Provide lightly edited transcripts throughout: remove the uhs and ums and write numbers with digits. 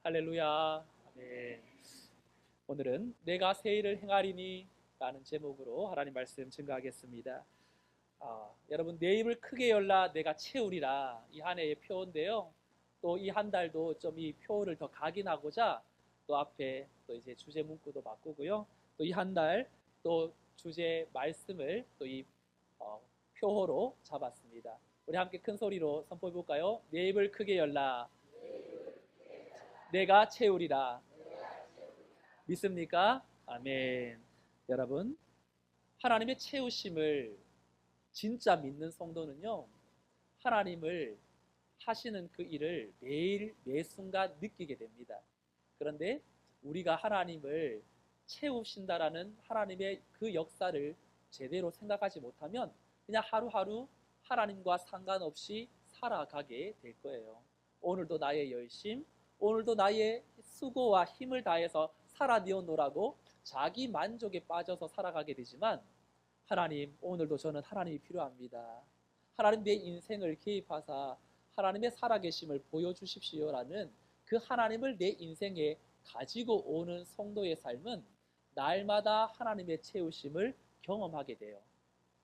할렐루야. 아멘. 오늘은 내가 새 일을 행하리니 라는 제목으로 하나님 말씀 증거하겠습니다. 여러분, 내 입을 크게 열라 내가 채우리라, 이 한 해의 표인데요. 또 이 한 달도 좀 이 표를 더 각인하고자 또 앞에 또 이제 주제 문구도 바꾸고요. 또 이 한 달 또 주제 말씀을 또 이 표호로 잡았습니다. 우리 함께 큰 소리로 선포해 볼까요? 내 입을 크게 열라 내가 채우리라. 믿습니까? 아멘. 여러분, 하나님의 채우심을 진짜 믿는 성도는요, 하나님을 하시는 그 일을 매일 매 순간 느끼게 됩니다. 그런데 우리가 하나님을 채우신다라는 하나님의 그 역사를 제대로 생각하지 못하면 그냥 하루하루 하나님과 상관없이 살아가게 될 거예요. 오늘도 나의 열심, 오늘도 나의 수고와 힘을 다해서 살아내어노라고 자기 만족에 빠져서 살아가게 되지만, 하나님, 오늘도 저는 하나님이 필요합니다. 하나님, 내 인생을 개입하사 하나님의 살아계심을 보여주십시오라는 그 하나님을 내 인생에 가지고 오는 성도의 삶은 날마다 하나님의 채우심을 경험하게 돼요.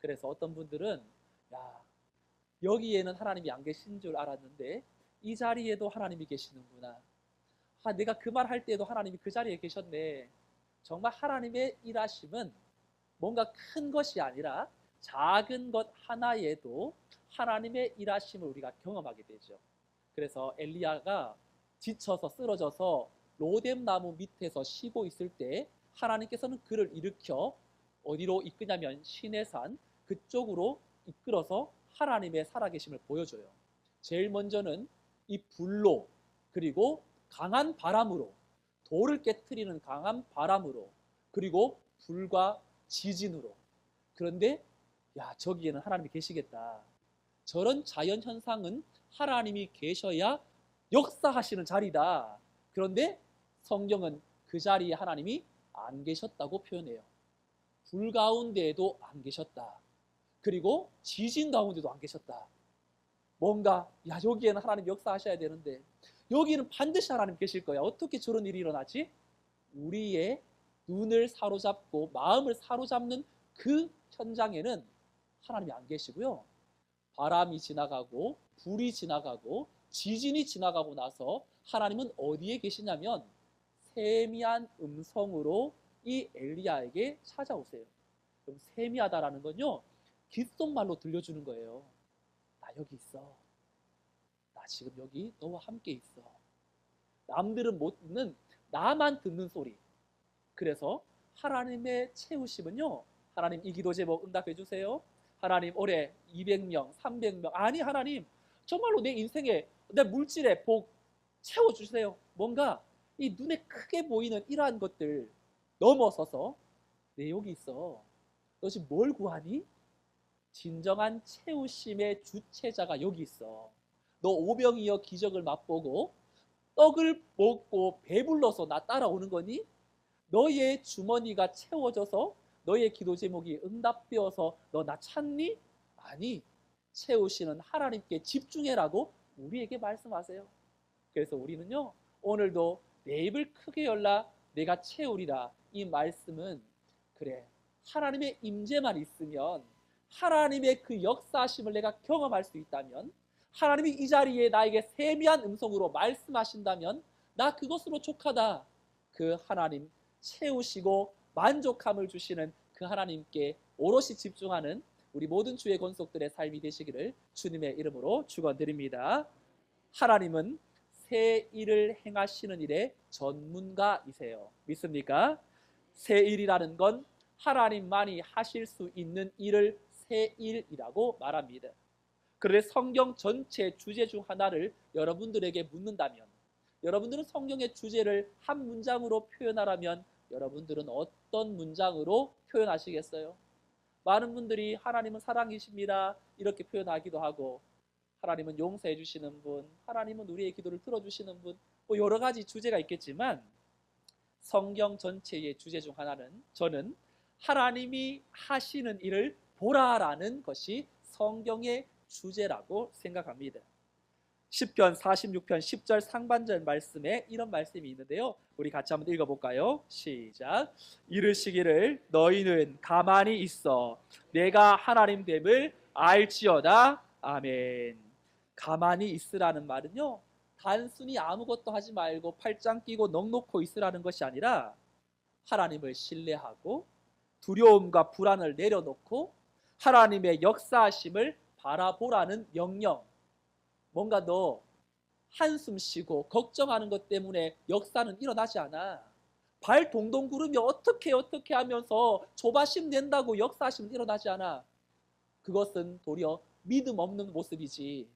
그래서 어떤 분들은, 야, 여기에는 하나님이 안 계신 줄 알았는데 이 자리에도 하나님이 계시는구나. 내가 그 말 할 때에도 하나님이 그 자리에 계셨네. 정말 하나님의 일하심은 뭔가 큰 것이 아니라 작은 것 하나에도 하나님의 일하심을 우리가 경험하게 되죠. 그래서 엘리야가 지쳐서 쓰러져서 로뎀 나무 밑에서 쉬고 있을 때 하나님께서는 그를 일으켜 어디로 이끄냐면 시내산 그쪽으로 이끌어서 하나님의 살아계심을 보여줘요. 제일 먼저는 이 불로, 그리고 강한 바람으로, 돌을 깨트리는 강한 바람으로, 그리고 불과 지진으로. 그런데 저기에는 하나님이 계시겠다. 저런 자연 현상은 하나님이 계셔야 역사하시는 자리다. 그런데 성경은 그 자리에 하나님이 안 계셨다고 표현해요. 불 가운데에도 안 계셨다. 그리고 지진 가운데도 안 계셨다. 뭔가 여기에는 하나님 역사하셔야 되는데 여기는 반드시 하나님 계실 거야. 어떻게 저런 일이 일어나지? 우리의 눈을 사로잡고 마음을 사로잡는 그 현장에는 하나님이 안 계시고요. 바람이 지나가고 불이 지나가고 지진이 지나가고 나서 하나님은 어디에 계시냐면 세미한 음성으로 이 엘리야에게 찾아오세요. 그럼 세미하다라는 건요, 귓속말로 들려주는 거예요. 나 여기 있어. 나 지금 여기 너와 함께 있어. 남들은 못 듣는 나만 듣는 소리. 그래서 하나님의 채우심은요, 하나님 이 기도 제목 응답해 주세요. 하나님 올해 200명, 300명, 아니 하나님 정말로 내 인생에, 내 물질에 복 채워주세요. 뭔가 이 눈에 크게 보이는 이러한 것들 넘어서서 내 여기 있어. 너 지금 뭘 구하니? 진정한 채우심의 주체자가 여기 있어. 너 오병이어 기적을 맛보고 떡을 먹고 배불러서 나 따라오는 거니? 너의 주머니가 채워져서 너의 기도 제목이 응답되어서 너 나 찾니? 아니, 채우시는 하나님께 집중해라고 우리에게 말씀하세요. 그래서 우리는요, 오늘도 내 입을 크게 열라 내가 채우리라, 이 말씀은 그래, 하나님의 임재만 있으면, 하나님의 그 역사하심을 내가 경험할 수 있다면, 하나님이 이 자리에 나에게 세미한 음성으로 말씀하신다면 나 그것으로 족하다. 그 하나님 채우시고 만족함을 주시는 그 하나님께 오롯이 집중하는 우리 모든 주의 권속들의 삶이 되시기를 주님의 이름으로 축원드립니다. 하나님은 새 일을 행하시는 일의 전문가이세요. 믿습니까? 새 일이라는 건 하나님만이 하실 수 있는 일을 새 일이라고 말합니다. 그런데 성경 전체 주제 중 하나를 여러분들에게 묻는다면, 여러분들은 성경의 주제를 한 문장으로 표현하라면 여러분들은 어떤 문장으로 표현하시겠어요? 많은 분들이 하나님은 사랑이십니다 이렇게 표현하기도 하고, 하나님은 용서해 주시는 분, 하나님은 우리의 기도를 들어주시는 분, 뭐 여러 가지 주제가 있겠지만 성경 전체의 주제 중 하나는 저는 하나님이 하시는 일을 보라라는 것이 성경의 주제라고 생각합니다. 시편 46편 10절 상반절 말씀에 이런 말씀이 있는데요. 우리 같이 한번 읽어볼까요? 시작. 이르시기를 너희는 가만히 있어 내가 하나님 됨을 알지어다. 아멘. 가만히 있으라는 말은요, 단순히 아무것도 하지 말고 팔짱 끼고 넋놓고 있으라는 것이 아니라 하나님을 신뢰하고 두려움과 불안을 내려놓고 하나님의 역사하심을 바라보라는 명령. 뭔가 너 한숨 쉬고 걱정하는 것 때문에 역사는 일어나지 않아. 발 동동 구르며 어떻게 하면서 조바심 낸다고 역사하시면 일어나지 않아. 그것은 도리어 믿음 없는 모습이지.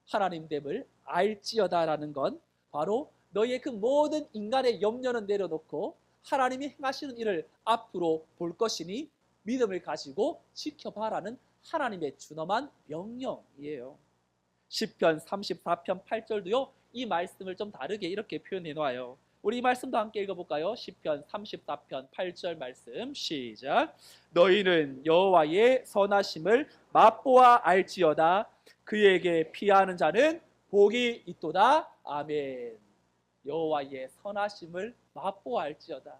하나님 됨을 알지어다라는 건 바로 너의 그 모든 인간의 염려는 내려놓고 하나님이 행하시는 일을 앞으로 볼 것이니 믿음을 가지고 지켜봐라는 하나님의 준엄한 명령이에요. 시편 34편 8절도요, 이 말씀을 좀 다르게 이렇게 표현해 놓아요. 우리 이 말씀도 함께 읽어볼까요? 시편 34편 8절 말씀 시작. 너희는 여호와의 선하심을 맛보아 알지어다. 그에게 피하는 자는 복이 있도다. 아멘. 여호와의 선하심을 맛보아 알지어다.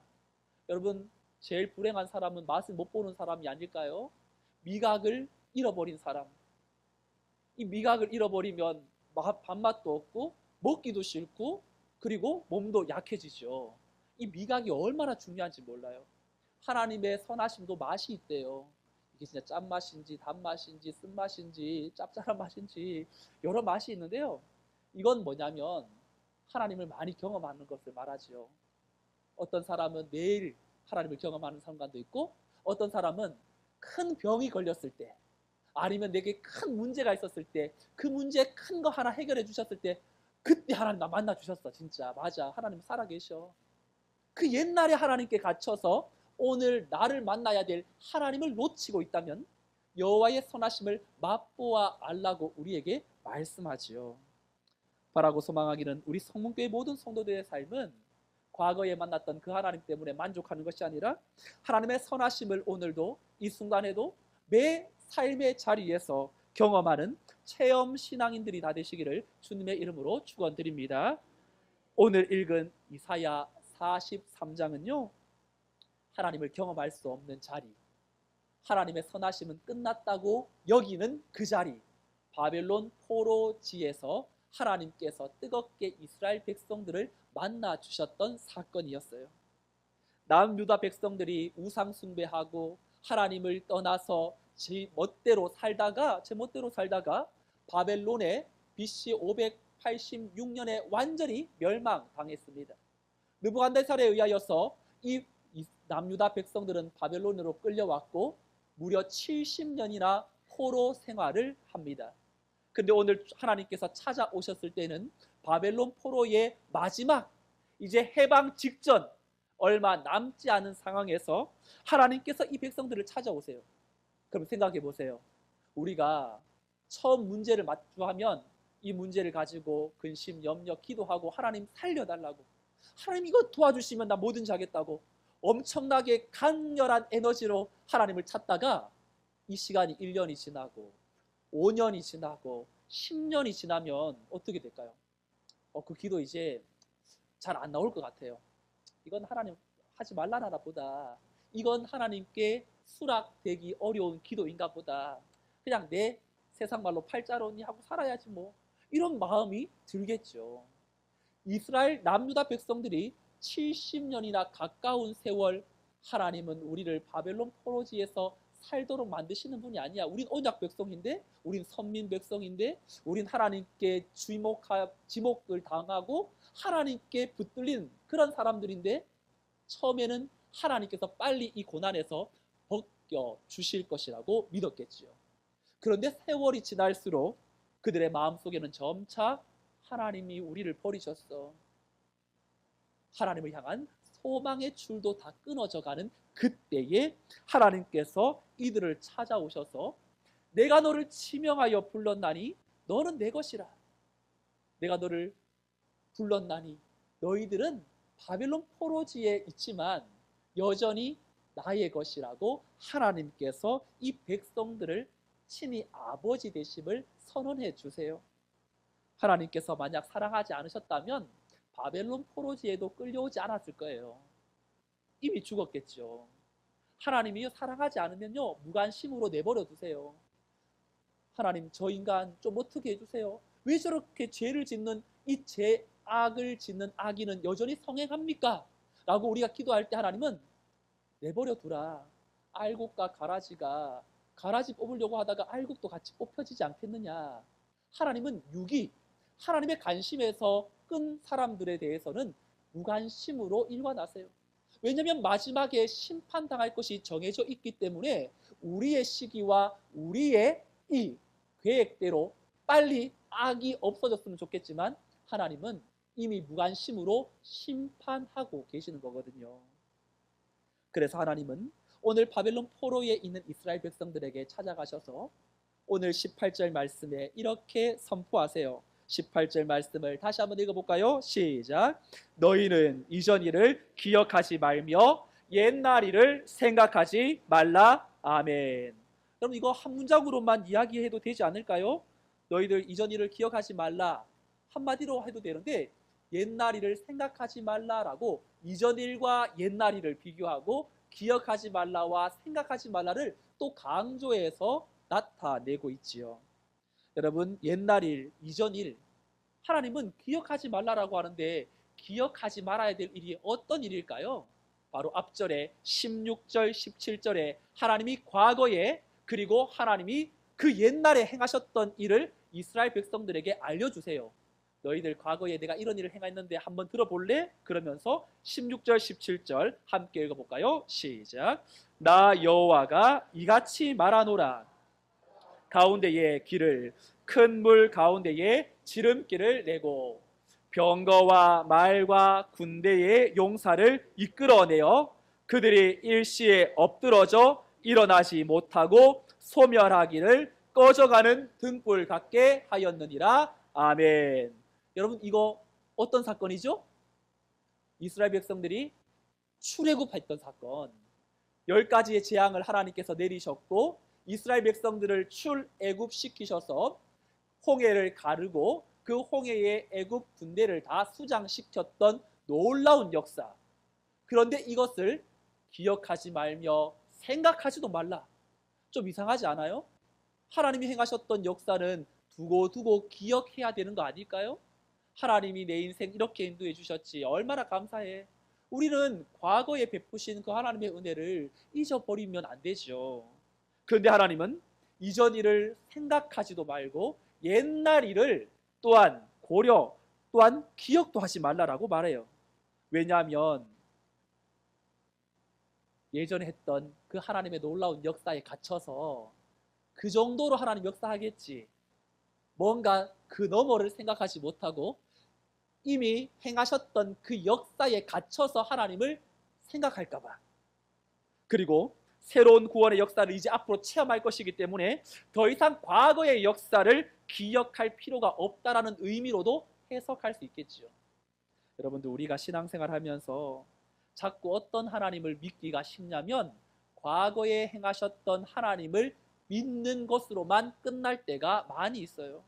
여러분, 제일 불행한 사람은 맛을 못 보는 사람이 아닐까요? 미각을 잃어버린 사람. 이 미각을 잃어버리면 밥맛도 없고 먹기도 싫고 그리고 몸도 약해지죠. 이 미각이 얼마나 중요한지 몰라요. 하나님의 선하심도 맛이 있대요. 이게 진짜 짠맛인지 단맛인지 쓴맛인지 짭짤한 맛인지 여러 맛이 있는데요. 이건 뭐냐면 하나님을 많이 경험하는 것을 말하지요. 어떤 사람은 매일 하나님을 경험하는 순간도 있고 어떤 사람은 큰 병이 걸렸을 때 아니면 내게 큰 문제가 있었을 때 그 문제 큰 거 하나 해결해 주셨을 때 그때 하나님 나 만나 주셨어. 진짜 맞아. 하나님 살아계셔. 그 옛날에 하나님께 갇혀서 오늘 나를 만나야 될 하나님을 놓치고 있다면 여호와의 선하심을 맛보아 알라고 우리에게 말씀하지요. 바라고 소망하기는 우리 성문교회 모든 성도들의 삶은 과거에 만났던 그 하나님 때문에 만족하는 것이 아니라 하나님의 선하심을 오늘도 이 순간에도 매 삶의 자리에서 경험하는 체험 신앙인들이 다 되시기를 주님의 이름으로 축원드립니다. 오늘 읽은 이사야 43장은요, 하나님을 경험할 수 없는 자리, 하나님의 선하심은 끝났다고 여기는 그 자리, 바벨론 포로지에서 하나님께서 뜨겁게 이스라엘 백성들을 만나 주셨던 사건이었어요. 남유다 백성들이 우상 숭배하고 하나님을 떠나서 제 멋대로 살다가 바벨론에 BC 586년에 완전히 멸망당했습니다. 느부갓네살에 의하여서 이 남유다 백성들은 바벨론으로 끌려왔고 무려 70년이나 포로 생활을 합니다. 근데 오늘 하나님께서 찾아오셨을 때는 바벨론 포로의 마지막 이제 해방 직전 얼마 남지 않은 상황에서 하나님께서 이 백성들을 찾아오세요. 그럼 생각해 보세요. 우리가 처음 문제를 마주하면 이 문제를 가지고 근심, 염려, 기도하고 하나님 살려달라고, 하나님 이거 도와주시면 나 뭐든지 하겠다고 엄청나게 강렬한 에너지로 하나님을 찾다가 이 시간이 1년이 지나고 5년이 지나고 10년이 지나면 어떻게 될까요? 그 기도 이제 잘 안 나올 것 같아요. 이건 하나님 하지 말라나 보다. 이건 하나님께 수락되기 어려운 기도인가 보다. 그냥 내 세상 말로 팔자로니 하고 살아야지 뭐. 이런 마음이 들겠죠. 이스라엘 남유다 백성들이 70년이나 가까운 세월 하나님은 우리를 바벨론 포로지에서 살도록 만드시는 분이 아니야. 우린 언약 백성인데, 우린 선민 백성인데, 우린 하나님께 지목을 당하고 하나님께 붙들린 그런 사람들인데 처음에는 하나님께서 빨리 이 고난에서 벗겨 주실 것이라고 믿었겠지요. 그런데 세월이 지날수록 그들의 마음속에는 점차 하나님이 우리를 버리셨어. 하나님을 향한 소망의 줄도 다 끊어져 가는 그때에 하나님께서 이들을 찾아오셔서 내가 너를 지명하여 불렀나니 너는 내 것이라. 내가 너를 불렀나니 너희들은 바벨론 포로지에 있지만 여전히 나의 것이라고 하나님께서 이 백성들을 친히 아버지 되심을 선언해 주세요. 하나님께서 만약 사랑하지 않으셨다면 바벨론 포로지에도 끌려오지 않았을 거예요. 이미 죽었겠죠. 하나님이 사랑하지 않으면요, 무관심으로 내버려 두세요. 하나님, 저 인간 좀 어떻게 해주세요. 왜 저렇게 죄를 짓는 이 죄악을 짓는 악인은 여전히 성행합니까? 라고 우리가 기도할 때 하나님은 내버려 두라. 알곡과 가라지가 가라지 뽑으려고 하다가 알곡도 같이 뽑혀지지 않겠느냐. 하나님은 유기, 하나님의 관심에서 끈 사람들에 대해서는 무관심으로 일관하세요. 왜냐하면 마지막에 심판당할 것이 정해져 있기 때문에 우리의 시기와 우리의 이 계획대로 빨리 악이 없어졌으면 좋겠지만 하나님은 이미 무관심으로 심판하고 계시는 거거든요. 그래서 하나님은 오늘 바벨론 포로에 있는 이스라엘 백성들에게 찾아가셔서 오늘 18절 말씀에 이렇게 선포하세요. 18절 말씀을 다시 한번 읽어볼까요? 시작. 너희는 이전 일을 기억하지 말며 옛날 일을 생각하지 말라. 아멘. 여러분, 이거 한 문장으로만 이야기해도 되지 않을까요? 너희들 이전 일을 기억하지 말라. 한마디로 해도 되는데 옛날 일을 생각하지 말라라고 이전 일과 옛날 일을 비교하고 기억하지 말라와 생각하지 말라를 또 강조해서 나타내고 있지요. 여러분, 옛날 일, 이전 일, 하나님은 기억하지 말라라고 하는데 기억하지 말아야 될 일이 어떤 일일까요? 바로 앞절에 16절, 17절에 하나님이 과거에 그리고 하나님이 그 옛날에 행하셨던 일을 이스라엘 백성들에게 알려주세요. 너희들 과거에 내가 이런 일을 행했는데 한번 들어볼래? 그러면서 16절, 17절 함께 읽어볼까요? 시작. 나 여호와가 이같이 말하노라. 가운데에 길을 큰 물 가운데에 지름길을 내고 병거와 말과 군대의 용사를 이끌어내어 그들이 일시에 엎드러져 일어나지 못하고 소멸하기를 꺼져가는 등불 같게 하였느니라. 아멘. 여러분, 이거 어떤 사건이죠? 이스라엘 백성들이 출애굽했던 사건. 10가지의 재앙을 하나님께서 내리셨고 이스라엘 백성들을 출애굽시키셔서 홍해를 가르고 그 홍해의 애굽 군대를 다 수장시켰던 놀라운 역사. 그런데 이것을 기억하지 말며 생각하지도 말라. 좀 이상하지 않아요? 하나님이 행하셨던 역사는 두고두고 기억해야 되는 거 아닐까요? 하나님이 내 인생 이렇게 인도해 주셨지. 얼마나 감사해. 우리는 과거에 베푸신 그 하나님의 은혜를 잊어버리면 안 되죠. 그런데 하나님은 이전 일을 생각하지도 말고 옛날 일을 또한 고려 또한 기억도 하지 말라라고 말해요. 왜냐하면 예전에 했던 그 하나님의 놀라운 역사에 갇혀서 그 정도로 하나님 역사하겠지, 뭔가 그 너머를 생각하지 못하고 이미 행하셨던 그 역사에 갇혀서 하나님을 생각할까 봐, 그리고 새로운 구원의 역사를 이제 앞으로 체험할 것이기 때문에 더 이상 과거의 역사를 기억할 필요가 없다라는 의미로도 해석할 수 있겠지요. 여러분들, 우리가 신앙생활 하면서 자꾸 어떤 하나님을 믿기가 쉽냐면 과거에 행하셨던 하나님을 믿는 것으로만 끝날 때가 많이 있어요.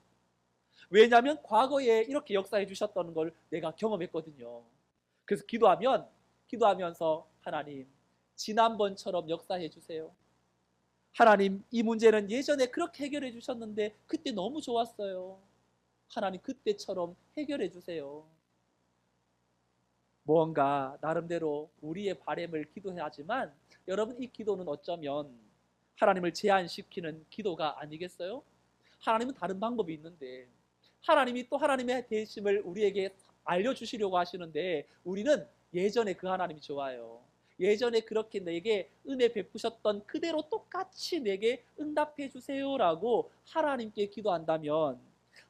왜냐하면 과거에 이렇게 역사해 주셨다는 걸 내가 경험했거든요. 그래서 기도하면서 하나님, 지난번처럼 역사해 주세요. 하나님, 이 문제는 예전에 그렇게 해결해 주셨는데 그때 너무 좋았어요. 하나님, 그때처럼 해결해 주세요. 뭔가 나름대로 우리의 바람을 기도하지만 여러분, 이 기도는 어쩌면 하나님을 제한시키는 기도가 아니겠어요? 하나님은 다른 방법이 있는데 하나님이 또 하나님의 대심을 우리에게 알려주시려고 하시는데 우리는 예전에 그 하나님이 좋아요. 예전에 그렇게 내게 은혜 베푸셨던 그대로 똑같이 내게 응답해 주세요라고 하나님께 기도한다면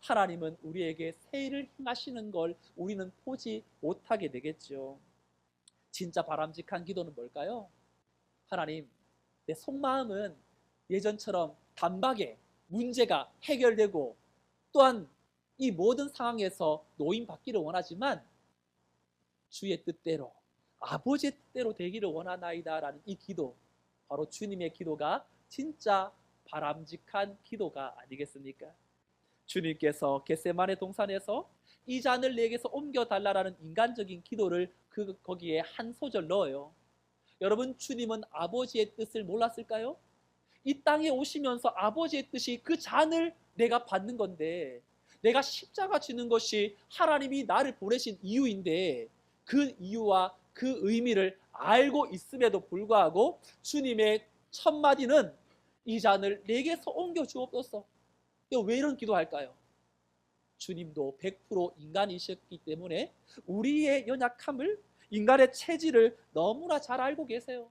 하나님은 우리에게 새 일을 행하시는 걸 우리는 보지 못하게 되겠죠. 진짜 바람직한 기도는 뭘까요? 하나님, 내 속마음은 예전처럼 단박에 문제가 해결되고 또한 이 모든 상황에서 노인받기를 원하지만 주의 뜻대로, 아버지의 뜻대로 되기를 원하나이다 라는 이 기도, 바로 주님의 기도가 진짜 바람직한 기도가 아니겠습니까? 주님께서 겟세마네 동산에서 이 잔을 내게서 옮겨달라라는 인간적인 기도를 거기에 한 소절 넣어요. 여러분, 주님은 아버지의 뜻을 몰랐을까요? 이 땅에 오시면서 아버지의 뜻이 그 잔을 내가 받는 건데, 내가 십자가 지는 것이 하나님이 나를 보내신 이유인데, 그 이유와 그 의미를 알고 있음에도 불구하고 주님의 첫 마디는 이 잔을 내게서 옮겨 주옵소서. 왜 이런 기도할까요? 주님도 100% 인간이셨기 때문에 우리의 연약함을, 인간의 체질을 너무나 잘 알고 계세요.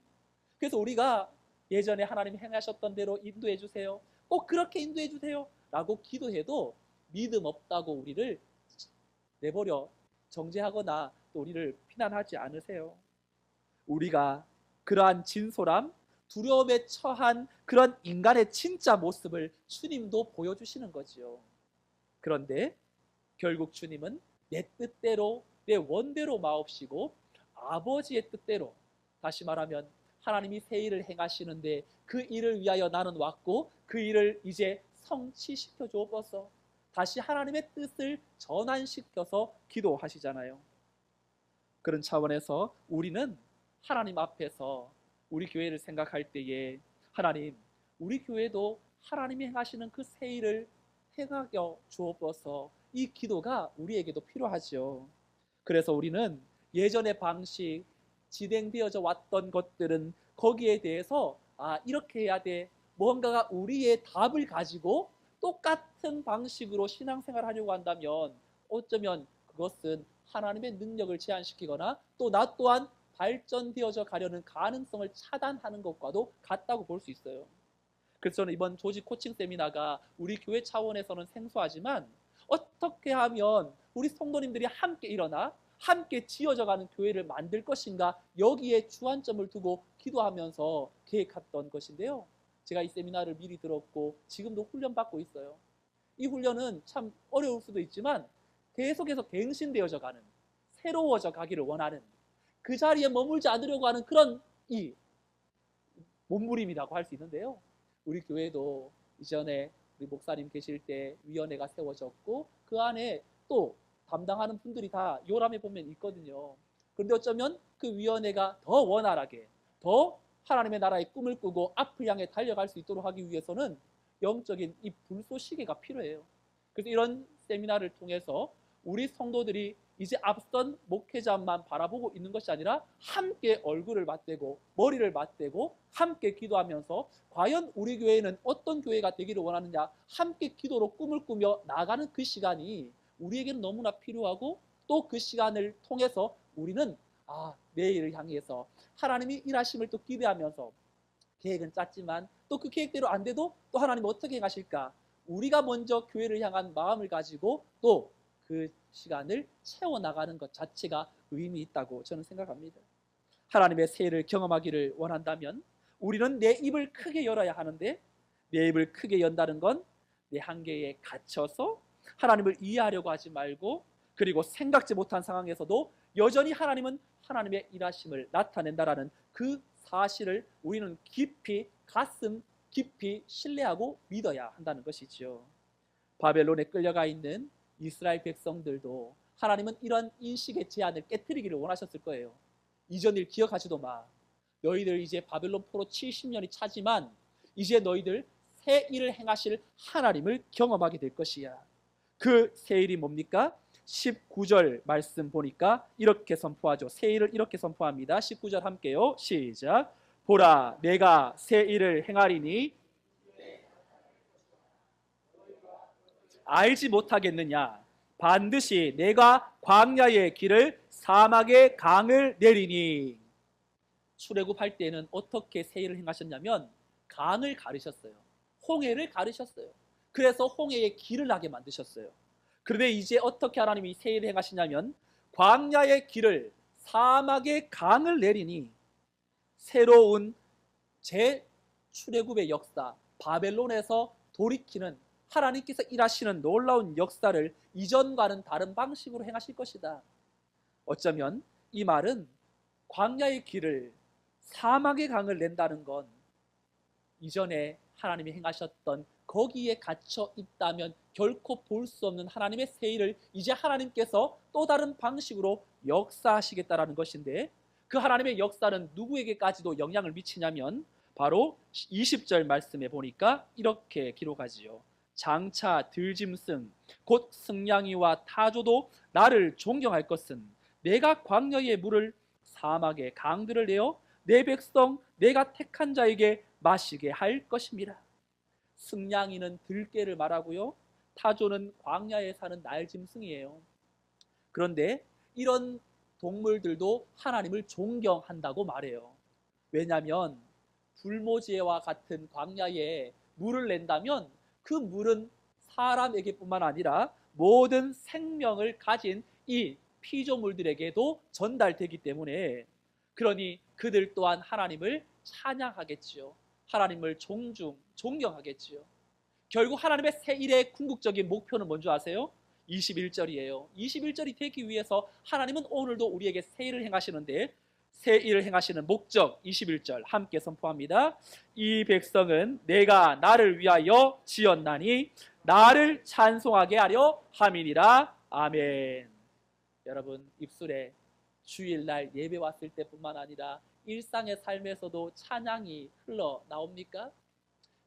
그래서 우리가 예전에 하나님 행하셨던 대로 인도해 주세요, 꼭 그렇게 인도해 주세요 라고 기도해도 믿음 없다고 우리를 내버려 정죄하거나 또 우리를 비난하지 않으세요. 우리가 그러한 진솔함, 두려움에 처한 그런 인간의 진짜 모습을 주님도 보여주시는 거지요. 그런데 결국 주님은 내 뜻대로, 내 원대로 마옵시고 아버지의 뜻대로, 다시 말하면 하나님이 새 일을 행하시는데 그 일을 위하여 나는 왔고 그 일을 이제 성취시켜 주옵소서, 다시 하나님의 뜻을 전환시켜서 기도하시잖아요. 그런 차원에서 우리는 하나님 앞에서 우리 교회를 생각할 때에, 하나님, 우리 교회도 하나님이 행하시는 그 새 일을 행하게 주옵소서, 이 기도가 우리에게도 필요하죠. 그래서 우리는 예전의 방식, 진행되어져 왔던 것들은 거기에 대해서 이렇게 해야 돼, 뭔가가 우리의 답을 가지고 똑같은 방식으로 신앙생활을 하려고 한다면 어쩌면 그것은 하나님의 능력을 제한시키거나 또 나 또한 발전되어져 가려는 가능성을 차단하는 것과도 같다고 볼 수 있어요. 그래서 저는 이번 조직 코칭 세미나가 우리 교회 차원에서는 생소하지만 어떻게 하면 우리 성도님들이 함께 일어나 함께 지어져가는 교회를 만들 것인가, 여기에 주안점을 두고 기도하면서 계획했던 것인데요. 제가 이 세미나를 미리 들었고 지금도 훈련받고 있어요. 이 훈련은 참 어려울 수도 있지만 계속해서 갱신되어져 가는, 새로워져 가기를 원하는, 그 자리에 머물지 않으려고 하는 그런 이 몸부림이라고 할 수 있는데요. 우리 교회도 이전에 우리 목사님 계실 때 위원회가 세워졌고 그 안에 또 담당하는 분들이 다 요람에 보면 있거든요. 그런데 어쩌면 그 위원회가 더 원활하게, 더 하나님의 나라의 꿈을 꾸고 앞을 향해 달려갈 수 있도록 하기 위해서는 영적인 이 불쏘시개가 필요해요. 그래서 이런 세미나를 통해서 우리 성도들이 이제 앞선 목회자만 바라보고 있는 것이 아니라 함께 얼굴을 맞대고 머리를 맞대고 함께 기도하면서 과연 우리 교회는 어떤 교회가 되기를 원하느냐, 함께 기도로 꿈을 꾸며 나가는 그 시간이 우리에게는 너무나 필요하고, 또 그 시간을 통해서 우리는 내일을 향해서 하나님이 일하심을 또 기대하면서 계획은 짰지만 또 그 계획대로 안 돼도 또 하나님 어떻게 행하실까, 우리가 먼저 교회를 향한 마음을 가지고 또 그 시간을 채워나가는 것 자체가 의미 있다고 저는 생각합니다. 하나님의 새 일을 경험하기를 원한다면 우리는 내 입을 크게 열어야 하는데, 내 입을 크게 연다는 건 내 한계에 갇혀서 하나님을 이해하려고 하지 말고, 그리고 생각지 못한 상황에서도 여전히 하나님은 하나님의 일하심을 나타낸다라는 그 사실을 우리는 깊이, 가슴 깊이 신뢰하고 믿어야 한다는 것이죠. 바벨론에 끌려가 있는 이스라엘 백성들도 하나님은 이런 인식의 제한을 깨뜨리기를 원하셨을 거예요. 이전 일 기억하지도 마. 너희들 이제 바벨론 포로 70년이 차지만 이제 너희들 새 일을 행하실 하나님을 경험하게 될 것이야. 그 새 일이 뭡니까? 19절 말씀 보니까 이렇게 선포하죠. 새 일을 이렇게 선포합니다. 19절 함께요. 시작. 보라, 내가 새 일을 행하리니 알지 못하겠느냐? 반드시 내가 광야의 길을, 사막의 강을 내리니. 출애굽할 때는 어떻게 새 일을 행하셨냐면 강을 가르셨어요. 홍해를 가르셨어요. 그래서 홍해의 길을 나게 만드셨어요. 그런데 이제 어떻게 하나님이 새 일을 행하시냐면 광야의 길을, 사막의 강을 내리니. 새로운 재출애굽의 역사, 바벨론에서 돌이키는 하나님께서 일하시는 놀라운 역사를 이전과는 다른 방식으로 행하실 것이다. 어쩌면 이 말은 광야의 길을, 사막의 강을 낸다는 건 이전에 하나님이 행하셨던 거기에 갇혀 있다면 결코 볼 수 없는 하나님의 새 일을 이제 하나님께서 또 다른 방식으로 역사하시겠다라는 것인데, 그 하나님의 역사는 누구에게까지도 영향을 미치냐면 바로 20절 말씀에 보니까 이렇게 기록하지요. 장차 들짐승 곧 승냥이와 타조도 나를 존경할 것은 내가 광야의 물을 사막의 강들을 내어 내 백성 내가 택한 자에게 마시게 할 것입니다. 승냥이는 들깨를 말하고요, 타조는 광야에 사는 날짐승이에요. 그런데 이런 동물들도 하나님을 존경한다고 말해요. 왜냐하면 불모지와 같은 광야에 물을 낸다면 그 물은 사람에게뿐만 아니라 모든 생명을 가진 이 피조물들에게도 전달되기 때문에, 그러니 그들 또한 하나님을 찬양하겠지요. 하나님을 존경하겠지요. 결국 하나님의 새 일의 궁극적인 목표는 뭔지 아세요? 21절이에요. 21절이 되기 위해서 하나님은 오늘도 우리에게 새 일을 행하시는데, 새 일을 행하시는 목적 21절 함께 선포합니다. 이 백성은 내가 나를 위하여 지었나니 나를 찬송하게 하려 함이니라. 아멘. 여러분, 입술에 주일날 예배 왔을 때뿐만 아니라 일상의 삶에서도 찬양이 흘러나옵니까?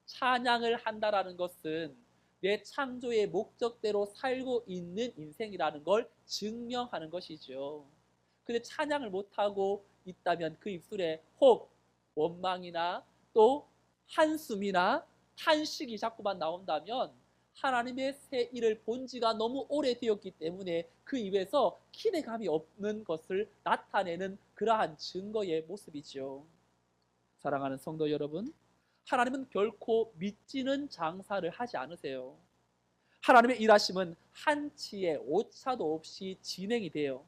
찬양을 한다라는 것은 내 창조의 목적대로 살고 있는 인생이라는 걸 증명하는 것이죠. 근데 찬양을 못하고 있다면 그 입술에 혹 원망이나 또 한숨이나 탄식이 자꾸만 나온다면 하나님의 새 일을 본 지가 너무 오래되었기 때문에 그 입에서 기대감이 없는 것을 나타내는 그러한 증거의 모습이죠. 사랑하는 성도 여러분, 하나님은 결코 미치는 장사를 하지 않으세요. 하나님의 일하심은 한치의 오차도 없이 진행이 돼요.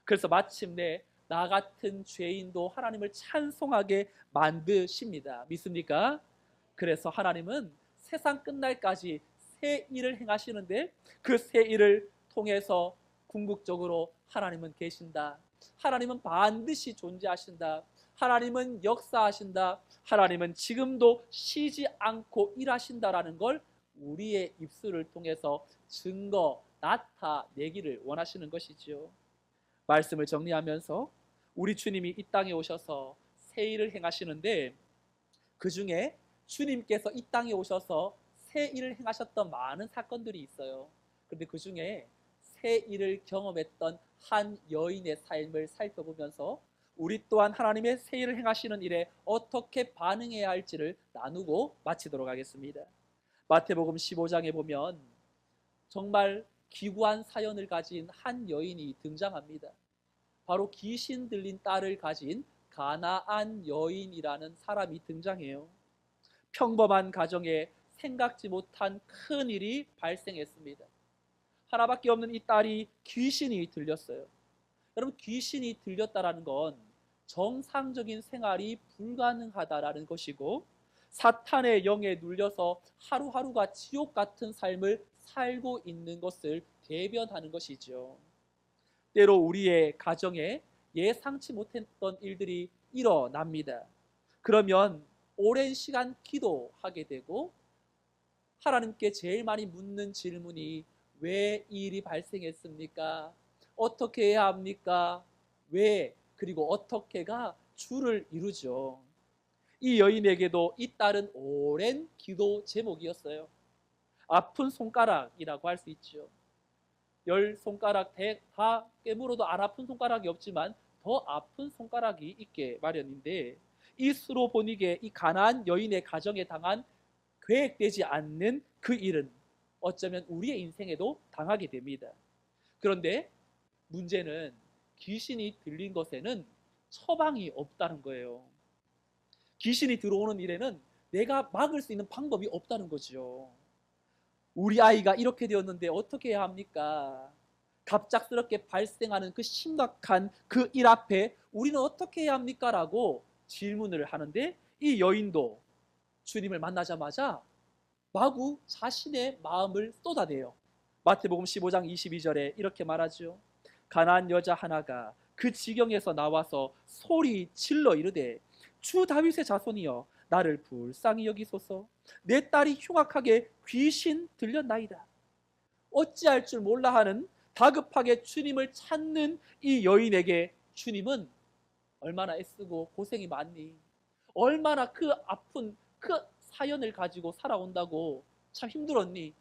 그래서 마침내 나 같은 죄인도 하나님을 찬송하게 만드십니다. 믿습니까? 그래서 하나님은 세상 끝날까지 새 일을 행하시는데, 그 새 일을 통해서 궁극적으로 하나님은 계신다. 하나님은 반드시 존재하신다. 하나님은 역사하신다. 하나님은 지금도 쉬지 않고 일하신다라는 걸 우리의 입술을 통해서 증거 나타내기를 원하시는 것이지요. 말씀을 정리하면서 우리 주님이 이 땅에 오셔서 새 일을 행하시는데, 그 중에 주님께서 이 땅에 오셔서 새 일을 행하셨던 많은 사건들이 있어요. 그런데 그 중에 새 일을 경험했던 한 여인의 삶을 살펴보면서 우리 또한 하나님의 새 일을 행하시는 일에 어떻게 반응해야 할지를 나누고 마치도록 하겠습니다. 마태복음 15장에 보면 정말 기구한 사연을 가진 한 여인이 등장합니다. 바로 귀신 들린 딸을 가진 가나안 여인이라는 사람이 등장해요. 평범한 가정에 생각지 못한 큰 일이 발생했습니다. 하나밖에 없는 이 딸이 귀신이 들렸어요. 여러분, 귀신이 들렸다라는 건 정상적인 생활이 불가능하다라는 것이고, 사탄의 영에 눌려서 하루하루가 지옥 같은 삶을 살고 있는 것을 대변하는 것이죠. 때로 우리의 가정에 예상치 못했던 일들이 일어납니다. 그러면 오랜 시간 기도하게 되고, 하나님께 제일 많이 묻는 질문이 왜 이 일이 발생했습니까? 어떻게 해야 합니까? 왜, 그리고 어떻게가 주를 이루죠. 이 여인에게도 이 딸은 오랜 기도 제목이었어요. 아픈 손가락이라고 할 수 있죠. 10손가락 다 깨물어도 안 아픈 손가락이 없지만 더 아픈 손가락이 있게 마련인데, 이 수로 보니게 이 가나안 여인의 가정에 당한 계획되지 않는 그 일은 어쩌면 우리의 인생에도 당하게 됩니다. 그런데 문제는 귀신이 들린 것에는 처방이 없다는 거예요. 귀신이 들어오는 일에는 내가 막을 수 있는 방법이 없다는 거죠. 우리 아이가 이렇게 되었는데 어떻게 해야 합니까? 갑작스럽게 발생하는 그 심각한 그 일 앞에 우리는 어떻게 해야 합니까? 라고 질문을 하는데, 이 여인도 주님을 만나자마자 마구 자신의 마음을 쏟아내요. 마태복음 15장 22절에 이렇게 말하죠. 가나안 여자 하나가 그 지경에서 나와서 소리 질러 이르되 주 다윗의 자손이여 나를 불쌍히 여기소서. 내 딸이 흉악하게 귀신 들렸나이다. 어찌할 줄 몰라 하는 다급하게 주님을 찾는 이 여인에게 주님은 얼마나 애쓰고 고생이 많니? 얼마나 그 아픈 그 사연을 가지고 살아온다고 참 힘들었니?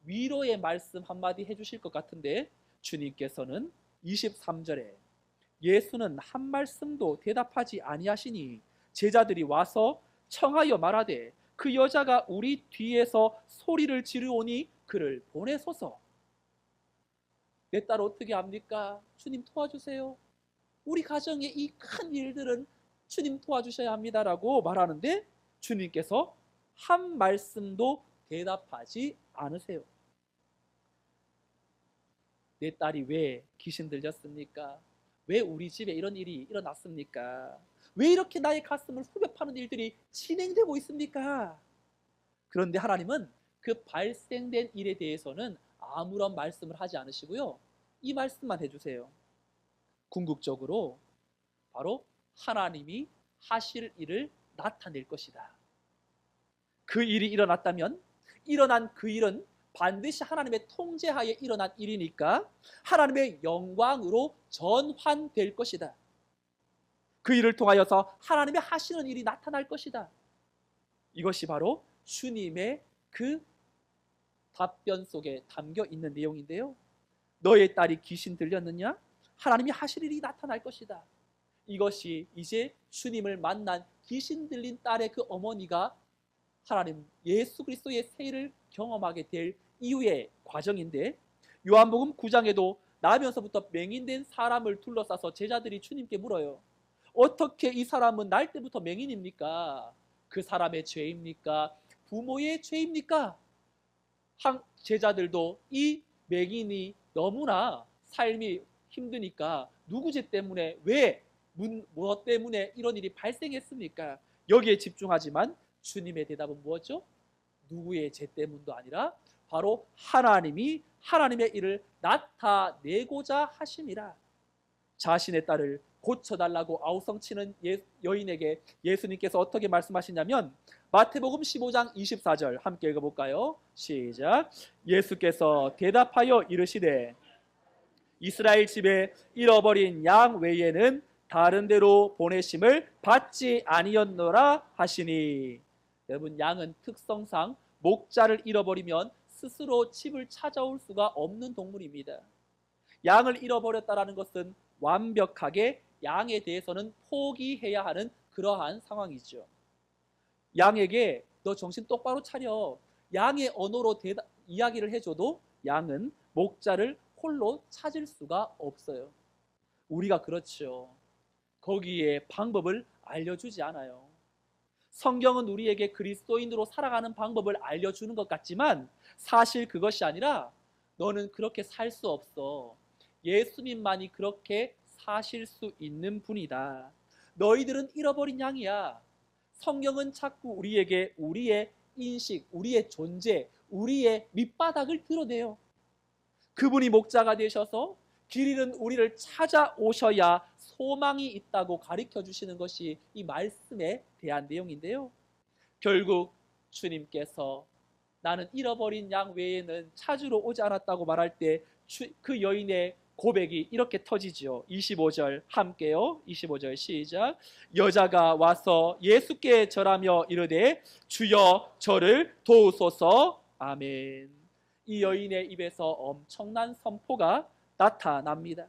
위로의 말씀 한마디 해주실 것 같은데 주님께서는 23절에 예수는 한 말씀도 대답하지 아니하시니 제자들이 와서 청하여 말하되 그 여자가 우리 뒤에서 소리를 지르오니 그를 보내소서. 내 딸 어떻게 합니까? 주님 도와주세요. 우리 가정의 이 큰 일들은 주님 도와주셔야 합니다라고 말하는데 주님께서 한 말씀도 대답하지 않으세요. 내 딸이 왜 귀신 들렸습니까? 왜 우리 집에 이런 일이 일어났습니까? 왜 이렇게 나의 가슴을 후벼 파는 일들이 진행되고 있습니까? 그런데 하나님은 그 발생된 일에 대해서는 아무런 말씀을 하지 않으시고요. 이 말씀만 해주세요. 궁극적으로 바로 하나님이 하실 일을 나타낼 것이다. 그 일이 일어났다면 일어난 그 일은 반드시 하나님의 통제하에 일어난 일이니까 하나님의 영광으로 전환될 것이다. 그 일을 통하여서 하나님의 하시는 일이 나타날 것이다. 이것이 바로 주님의 그 답변 속에 담겨 있는 내용인데요. 너의 딸이 귀신 들렸느냐? 하나님이 하실 일이 나타날 것이다. 이것이 이제 주님을 만난 귀신 들린 딸의 그 어머니가 하나님 예수 그리스도의 세일을 경험하게 될 이후의 과정인데 요한복음 9장에도 나면서부터 맹인된 사람을 둘러싸서 제자들이 주님께 물어요. 어떻게 이 사람은 날 때부터 맹인입니까? 그 사람의 죄입니까? 부모의 죄입니까? 제자들도 이 맹인이 너무나 삶이 힘드니까 누구 죄 때문에 무엇 때문에 이런 일이 발생했습니까? 여기에 집중하지만 주님의 대답은 무엇이죠? 누구의 죄 때문도 아니라 바로 하나님이 하나님의 일을 나타내고자 하심이라. 자신의 딸을 고쳐달라고 아우성치는 여인에게 예수님께서 어떻게 말씀하시냐면 마태복음 15장 24절 함께 읽어볼까요? 시작. 예수께서 대답하여 이르시되 이스라엘 집에 잃어버린 양 외에는 다른 데로 보내심을 받지 아니었노라 하시니. 여러분, 양은 특성상 목자를 잃어버리면 스스로 집을 찾아올 수가 없는 동물입니다. 양을 잃어버렸다는 것은 완벽하게 양에 대해서는 포기해야 하는 그러한 상황이죠. 양에게 너 정신 똑바로 차려, 양의 언어로 이야기를 해줘도 양은 목자를 홀로 찾을 수가 없어요. 우리가 그렇죠. 거기에 방법을 알려주지 않아요. 성경은 우리에게 그리스도인으로 살아가는 방법을 알려주는 것 같지만 사실 그것이 아니라 너는 그렇게 살 수 없어. 예수님만이 그렇게 사실 수 있는 분이다. 너희들은 잃어버린 양이야. 성경은 자꾸 우리에게 우리의 인식, 우리의 존재, 우리의 밑바닥을 드러내요. 그분이 목자가 되셔서 길 잃은 우리를 찾아오셔야 소망이 있다고 가르쳐 주시는 것이 이 말씀에 대한 내용인데요. 결국 주님께서 나는 잃어버린 양 외에는 찾으러 오지 않았다고 말할 때 그 여인의 고백이 이렇게 터지죠. 25절 함께요. 25절 시작. 여자가 와서 예수께 절하며 이르되 주여 저를 도우소서. 아멘. 이 여인의 입에서 엄청난 선포가 나타납니다.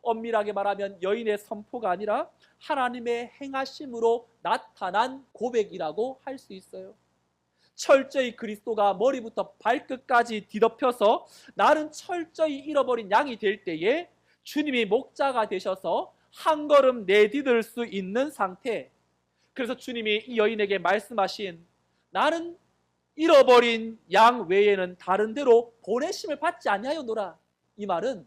엄밀하게 말하면 여인의 선포가 아니라 하나님의 행하심으로 나타난 고백이라고 할 수 있어요. 철저히 그리스도가 머리부터 발끝까지 뒤덮여서 나는 철저히 잃어버린 양이 될 때에 주님이 목자가 되셔서 한 걸음 내디딜 수 있는 상태. 그래서 주님이 이 여인에게 말씀하신 나는 잃어버린 양 외에는 다른 데로 보내심을 받지 아니하였노라. 이 말은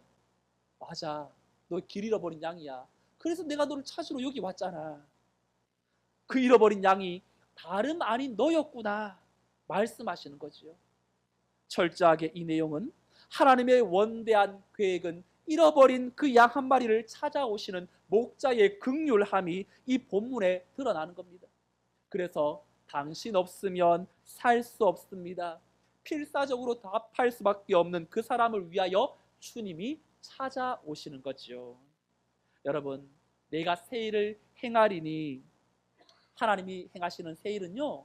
맞아. 너 길 잃어버린 양이야. 그래서 내가 너를 찾으러 여기 왔잖아. 그 잃어버린 양이 다름 아닌 너였구나. 말씀하시는 거지요. 철저하게 이 내용은 하나님의 원대한 계획은 잃어버린 그 양 한 마리를 찾아오시는 목자의 긍휼함이 이 본문에 드러나는 겁니다. 그래서 당신 없으면 살 수 없습니다. 필사적으로 답할 수밖에 없는 그 사람을 위하여 주님이 찾아오시는 거죠. 여러분, 내가 새 일을 행하리니, 하나님이 행하시는 새 일은요,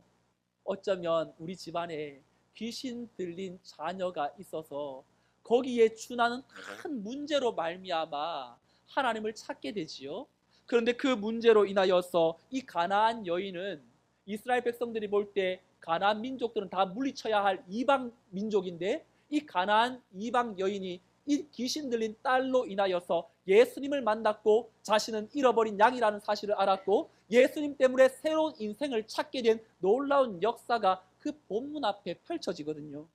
어쩌면 우리 집안에 귀신 들린 자녀가 있어서 거기에 준하는 큰 문제로 말미암아 하나님을 찾게 되지요. 그런데 그 문제로 인하여서 이 가나안 여인은, 이스라엘 백성들이 볼 때 가나안 민족들은 다 물리쳐야 할 이방 민족인데, 이 가나안 이방 여인이 이 귀신 들린 딸로 인하여서 예수님을 만났고 자신은 잃어버린 양이라는 사실을 알았고 예수님 때문에 새로운 인생을 찾게 된 놀라운 역사가 그 본문 앞에 펼쳐지거든요.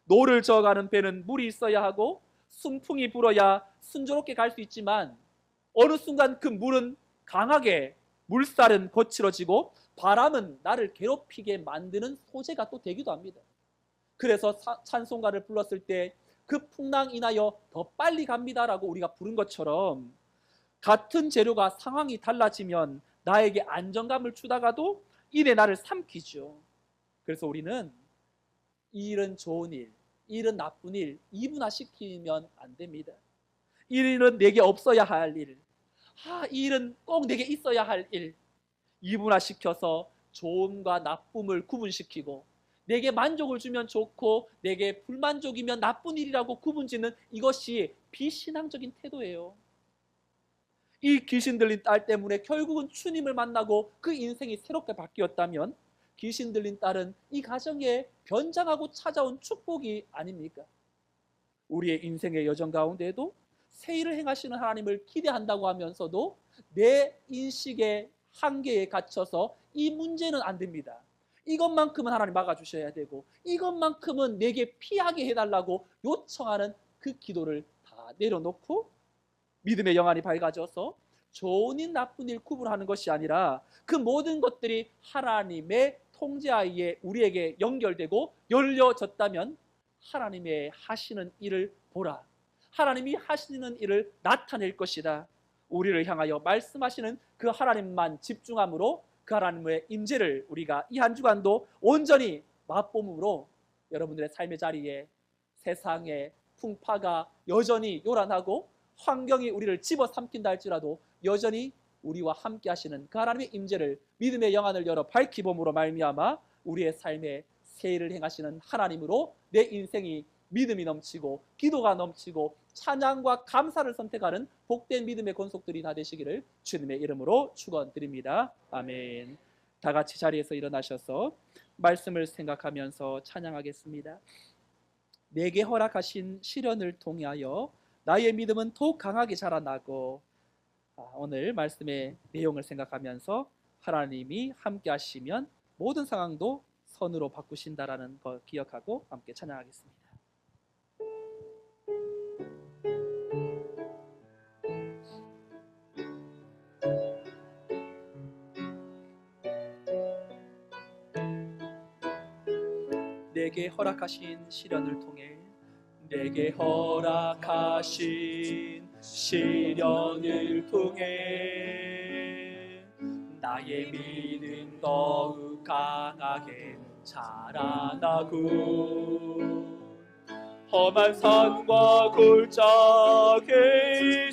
노를 저어가는 배는 물이 있어야 하고 순풍이 불어야 순조롭게 갈 수 있지만, 어느 순간 그 물은 강하게, 물살은 거칠어지고 바람은 나를 괴롭히게 만드는 소재가 또 되기도 합니다. 그래서 찬송가를 불렀을 때 그 풍랑 인하여 더 빨리 갑니다라고 우리가 부른 것처럼, 같은 재료가 상황이 달라지면 나에게 안정감을 주다가도 이내 나를 삼키죠. 그래서 우리는 이 일은 좋은 일, 이 일은 나쁜 일 이분화시키면 안 됩니다. 이 일은 내게 없어야 할 일, 이 일은 꼭 내게 있어야 할 일, 이분화시켜서 좋음과 나쁨을 구분시키고 내게 만족을 주면 좋고 내게 불만족이면 나쁜 일이라고 구분짓는 이것이 비신앙적인 태도예요. 이 귀신 들린 딸 때문에 결국은 주님을 만나고 그 인생이 새롭게 바뀌었다면, 귀신 들린 딸은 이 가정에 변장하고 찾아온 축복이 아닙니까? 우리의 인생의 여정 가운데에도 새 일을 행하시는 하나님을 기대한다고 하면서도 내 인식의 한계에 갇혀서 이 문제는 안 됩니다, 이것만큼은 하나님 막아주셔야 되고 이것만큼은 내게 피하게 해달라고 요청하는 그 기도를 다 내려놓고 믿음의 영안이 밝아져서 좋은 일 나쁜 일 구분하는 것이 아니라 그 모든 것들이 하나님의 통제하에 우리에게 연결되고 열려졌다면 하나님의 하시는 일을 보라, 하나님이 하시는 일을 나타낼 것이다, 우리를 향하여 말씀하시는 그 하나님만 집중함으로 그 하나님의 임재를 우리가 이 한 주간도 온전히 맛봄으로 여러분들의 삶의 자리에 세상의 풍파가 여전히 요란하고 환경이 우리를 집어삼킨다 할지라도 여전히 우리와 함께 하시는 그 하나님의 임재를 믿음의 영안을 열어 밝히 봄으로 말미암아 우리의 삶에 새 일을 행하시는 하나님으로 내 인생이 믿음이 넘치고 기도가 넘치고 찬양과 감사를 선택하는 복된 믿음의 권속들이 다 되시기를 주님의 이름으로 축원드립니다. 아멘. 다 같이 자리에서 일어나셔서 말씀을 생각하면서 찬양하겠습니다. 내게 허락하신 시련을 통하여 나의 믿음은 더욱 강하게 자라나고, 오늘 말씀의 내용을 생각하면서 하나님이 함께 하시면 모든 상황도 선으로 바꾸신다라는 걸 기억하고 함께 찬양하겠습니다. 내게 허락하신 시련을 통해, 내게 허락하신 시련을 통해 나의 믿음 더욱 강하게 자라나고, 험한 산과 골짜기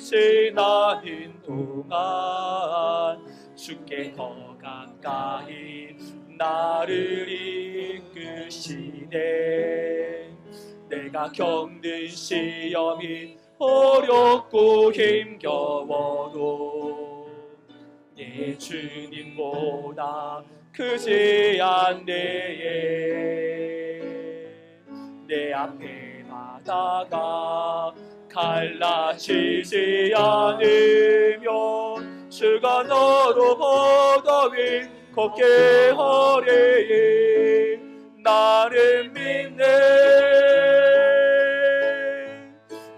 지나는 동안 주께 더 가까이 나를 이끄시네. 내가 겪는 시험이 어렵고 힘겨워도 내 주님보다 크지 않네. 내 앞에 바다가 갈라지지 않으면 주가 너로 바다 위 걷게 하리이. 나를 믿네.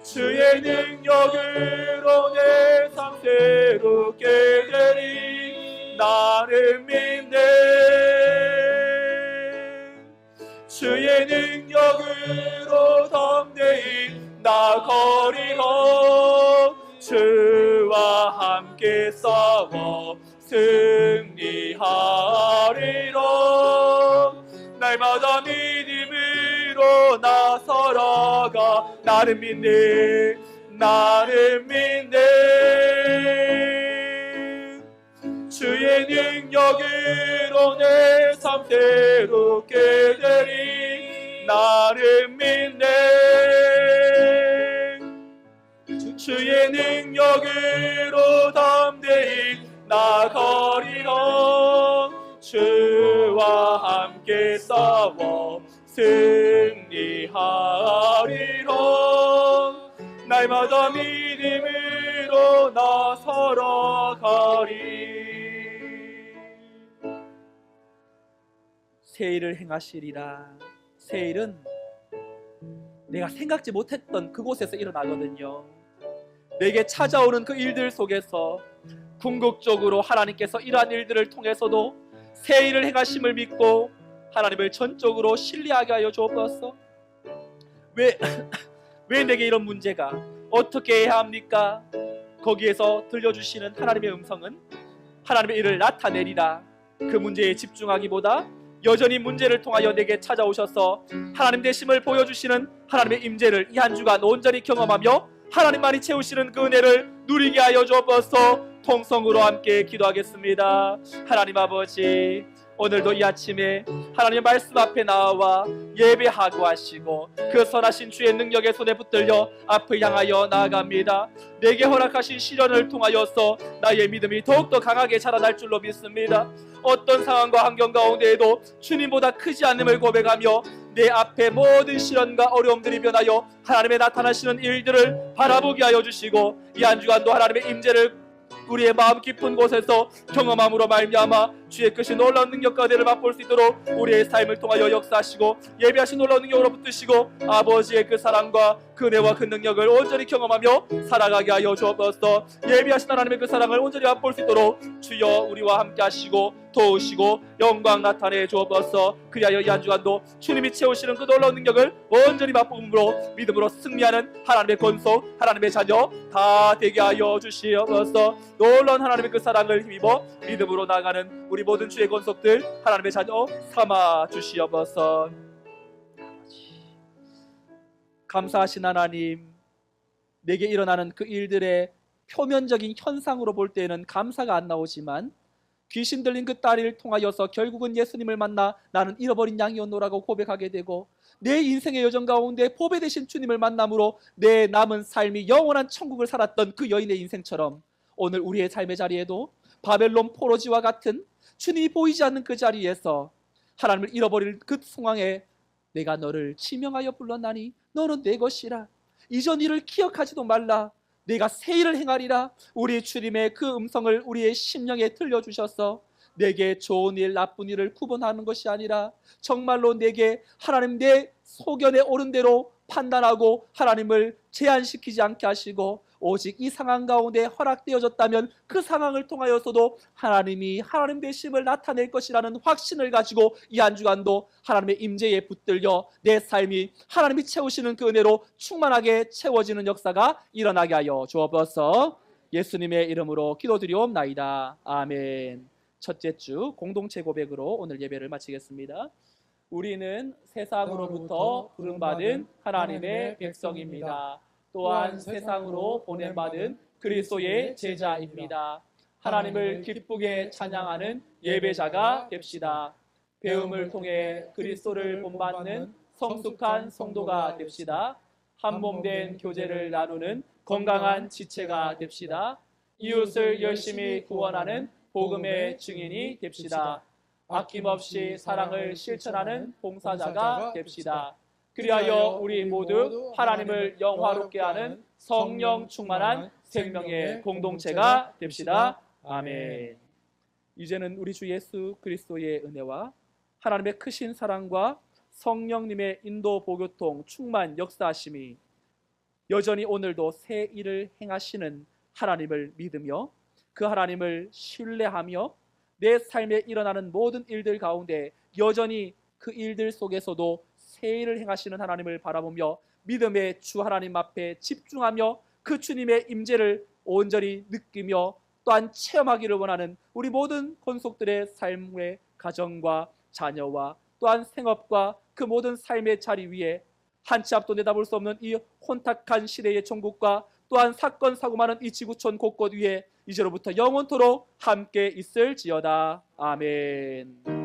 주의 능력으로 내 삶 새롭게 되리. 나를 믿네. 주의 능력으로 담대히 나가리라. 주와 함께 싸워 승리하리라. 날마다 믿음으로 나서라가 나는 믿네, 나는 믿네. 주의 능력으로 내 삶 새롭게 되리. 나는 믿네. 주의 능력으로 담대히 나가리라. 주와 함께 싸워 승리하리라. 날마다 믿음으로 나서러 가리. 새 일을 행하시리라. 새 일은 내가 생각지 못했던 그곳에서 일어나거든요. 내게 찾아오는 그 일들 속에서 궁극적으로 하나님께서 이러한 일들을 통해서도 새 일을 행하심을 믿고 하나님을 전적으로 신뢰하게 하여 주옵소서. 왜 내게 이런 문제가 어떻게 해야 합니까? 거기에서 들려주시는 하나님의 음성은 하나님의 일을 나타내리라. 그 문제에 집중하기보다 여전히 문제를 통하여 내게 찾아오셔서 하나님 되심을 보여주시는 하나님의 임재를 이 한 주간 온전히 경험하며 하나님만이 채우시는 그 은혜를 누리게 하여 주옵소서. 통성으로 함께 기도하겠습니다. 하나님 아버지, 오늘도 이 아침에 하나님의 말씀 앞에 나와 예배하고 하시고 그 선하신 주의 능력의 손에 붙들려 앞을 향하여 나아갑니다. 내게 허락하신 시련을 통하여서 나의 믿음이 더욱더 강하게 자라날 줄로 믿습니다. 어떤 상황과 환경 가운데에도 주님보다 크지 않음을 고백하며 내 앞에 모든 시련과 어려움들이 변하여 하나님의 나타나시는 일들을 바라보게 하여 주시고 이 한 주간도 하나님의 임재를 우리의 마음 깊은 곳에서 경험함으로 말미암아 주의 크신 놀라운 능력과 은혜를 맛볼 수 있도록 우리의 삶을 통하여 역사하시고 예비하신 놀라운 능력으로 붙드시고 아버지의 그 사랑과 그 은혜와 그 능력을 온전히 경험하며 살아가게 하여 주옵소서. 예비하신 하나님의 그 사랑을 온전히 맛볼 수 있도록 주여 우리와 함께 하시고 도우시고 영광 나타내 주옵소서. 그리하여 이 한 주간도 주님이 채우시는 그 놀라운 능력을 온전히 맛보므로 믿음으로 승리하는 하나님의 권속, 하나님의 자녀 다 되게 하여 주시옵소서. 놀라운 하나님의 그 사랑을 힘입어 믿음으로 나가는 우리 모든 주의 권속들 하나님의 자녀 삼아 주시옵소서. 감사하신 하나님, 내게 일어나는 그 일들의 표면적인 현상으로 볼 때에는 감사가 안 나오지만 귀신 들린 그 딸을 통하여서 결국은 예수님을 만나 나는 잃어버린 양이었노라고 고백하게 되고 내 인생의 여정 가운데 보배 되신 주님을 만남으로 내 남은 삶이 영원한 천국을 살았던 그 여인의 인생처럼 오늘 우리의 삶의 자리에도 바벨론 포로지와 같은 주님이 보이지 않는 그 자리에서 하나님을 잃어버릴 그 상황에 내가 너를 지명하여 불렀나니 너는 내 것이라. 이전 일을 기억하지도 말라. 내가 새 일을 행하리라. 우리 주님의 그 음성을 우리의 심령에 들려주셔서 내게 좋은 일 나쁜 일을 구분하는 것이 아니라 정말로 내게 하나님 내 소견에 옳은 대로 판단하고 하나님을 제한시키지 않게 하시고 오직 이 상황 가운데 허락되어졌다면 그 상황을 통하여서도 하나님이 하나님 되심을 나타낼 것이라는 확신을 가지고 이 한 주간도 하나님의 임재에 붙들려 내 삶이 하나님이 채우시는 그 은혜로 충만하게 채워지는 역사가 일어나게 하여 주옵소서. 예수님의 이름으로 기도드리옵나이다. 아멘. 첫째 주 공동체 고백으로 오늘 예배를 마치겠습니다. 우리는 세상으로부터 부름받은 하나님의 백성입니다. 또한 세상으로 보냄받은 그리스도의 제자입니다. 하나님을 기쁘게 찬양하는 예배자가 됩시다. 배움을 통해 그리스도를 본받는 성숙한 성도가 됩시다. 한몸된 교제를 나누는 건강한 지체가 됩시다. 이웃을 열심히 구원하는 복음의 증인이 됩시다. 아낌없이 사랑을 실천하는 봉사자가 됩시다. 그리하여 우리 모두 하나님을 영화롭게 하는 성령 충만한 생명의 공동체가 됩시다. 아멘. 이제는 우리 주 예수 그리스도의 은혜와 하나님의 크신 사랑과 성령님의 인도 보교통 충만 역사하심이 여전히 오늘도 새 일을 행하시는 하나님을 믿으며 그 하나님을 신뢰하며 내 삶에 일어나는 모든 일들 가운데 여전히 그 일들 속에서도 새 일을 행하시는 하나님을 바라보며 믿음의 주 하나님 앞에 집중하며 그 주님의 임재를 온전히 느끼며 또한 체험하기를 원하는 우리 모든 권속들의 삶의 가정과 자녀와 또한 생업과 그 모든 삶의 자리 위에 한 치 앞도 내다볼 수 없는 이 혼탁한 시대의 종국과 또한 사건 사고 많은 이 지구촌 곳곳 위에 이제로부터 영원토록 함께 있을지어다. 아멘.